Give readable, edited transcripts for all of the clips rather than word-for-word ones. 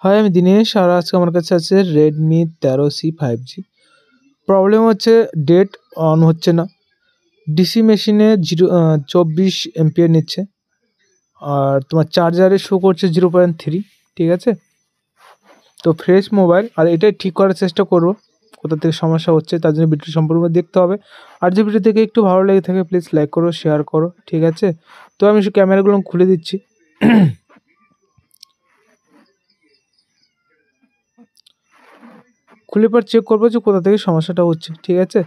হয় আমি দিনেশ, আর আজকে আমার কাছে আছে রেডমি 13C 5G। প্রবলেম হচ্ছে ডেট অন হচ্ছে না, ডিসি মেশিনে 24 এম্পিয়ার নিচ্ছে, আর তোমার চার্জারে শো করছে 0.3। ঠিক আছে, তো ফ্রেশ মোবাইল, আর এটাই ঠিক করার চেষ্টা করবো কোথা থেকে সমস্যা হচ্ছে, তার জন্য ভিডিও সম্পূর্ণ দেখতে হবে। আর যে ভিডিও থেকে একটু ভালো লেগে থাকে প্লিজ লাইক করো, শেয়ার করো। ঠিক আছে, তো আমি ক্যামেরাগুলো খুলে দিচ্ছি। খুলে পর চেক করবো যে কোথা থেকে সমস্যাটা হচ্ছে। ঠিক আছে,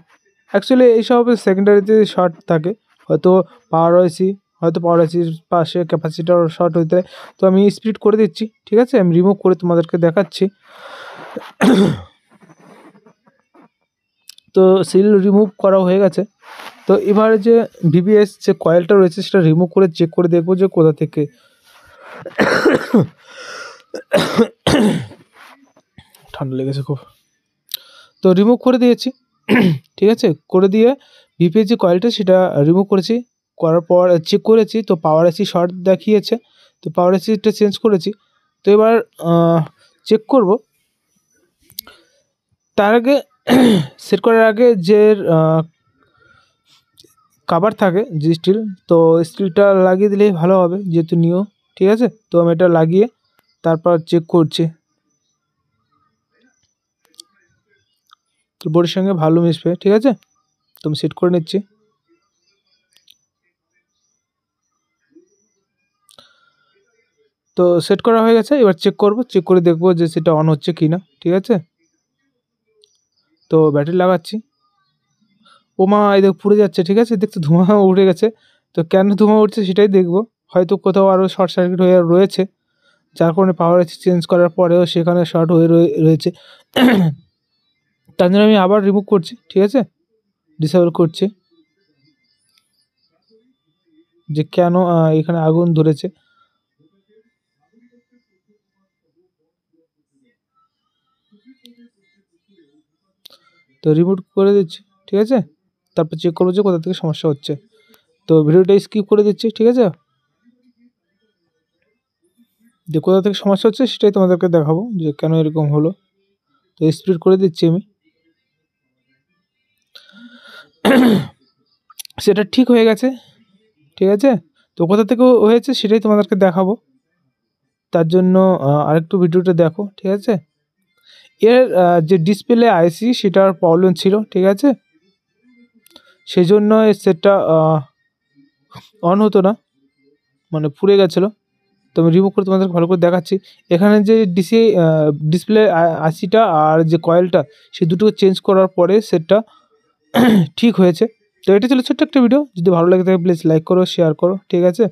অ্যাকচুয়ালি এইসব সেকেন্ডারিতে শর্ট থাকে, হয়তো পাওয়ার আইসির পাশে ক্যাপাসিটার শর্ট হইতে, তো আমি স্প্লিট করে দিচ্ছি। ঠিক আছে, আমি রিমুভ করে তোমাদেরকে দেখাচ্ছি। তো সিল রিমুভ করা হয়ে গেছে। তো এবারে যে ভিবিএস যে কয়েলটা রয়েছে সেটা রিমুভ করে চেক করে দেখবো যে কোথা থেকে ঠান্ডা লেগেছে খুব। তো রিমুভ করে দিয়েছি। ঠিক আছে, করে দিয়ে ভিপিএস যে কয়েলটা সেটা রিমুভ করেছি, করার পর চেক করেছি, তো পাওয়ার আইসি শর্ট দেখিয়েছে, তো পাওয়ার আইসিটা চেঞ্জ করেছি। তো এবার চেক করব, তার আগে সেট করার আগে যে কাভার থাকে যে স্টিল, তো স্টিলটা লাগিয়ে দিলেই ভালো হবে যেহেতু নিও। ঠিক আছে, তো আমি এটা লাগিয়ে তারপর চেক করছি, তো বোর্ডের সঙ্গে ভালো মিশবে। ঠিক আছে, তো আমি সেট করে নিচ্ছি। তো সেট করা হয়ে গেছে, এবার চেক করব, চেক করে দেখব যে সেটা অন হচ্ছে কি না। ঠিক আছে, তো ব্যাটারি লাগাচ্ছি। ও মা, এই দেখ পুড়ে যাচ্ছে। ঠিক আছে, দেখতে ধোঁয়া উঠে গেছে, তো কেন ধোঁয়া উঠছে সেটাই দেখব। হয়তো কোথাও আরও শর্ট সার্কিট হয়ে রয়েছে, যার কারণে পাওয়ার আইসি চেঞ্জ করার পরেও সেখানে শর্ট হয়ে রয়েছে। তার জন্য আমি আবার রিমুভ করছি। ঠিক আছে, ডিসেবল করছি যে কেন এখানে আগুন ধরেছে। তো রিমুভ করে দিচ্ছি। ঠিক আছে, তারপর চেক করবো যে কোথা থেকে সমস্যা হচ্ছে। তো ভিডিওটা স্কিপ করে দিচ্ছি। ঠিক আছে, যে কোথা থেকে সমস্যা হচ্ছে সেটাই তোমাদেরকে দেখাবো যে কেন এরকম হলো। তো স্প্লিট করে দিচ্ছি আমি। সেটা ঠিক হয়ে গেছে। ঠিক আছে, তো কোথা থেকে হয়েছে সেটাই তোমাদেরকে দেখাবো, তার জন্য আরেকটু ভিডিওটা দেখো। ঠিক আছে, এর যে ডিসপ্লে আইসি সেটার প্রবলেম ছিল। ঠিক আছে, সেই জন্য সেটটা অন হতো না, মানে পুড়ে গেছিলো। তো আমি রিমুভ করে তোমাদের ভালো করে দেখাচ্ছি। এখানে যে ডিসপ্লে আইসিটা আর যে কয়েলটা, সেই দুটো চেঞ্জ করার পরে সেটটা ঠিক হয়েছে। তো এটা ছিল ছোট্ট একটা ভিডিও, যদি ভালো লাগে থাকে প্লিজ লাইক করো, শেয়ার করো। ঠিক আছে।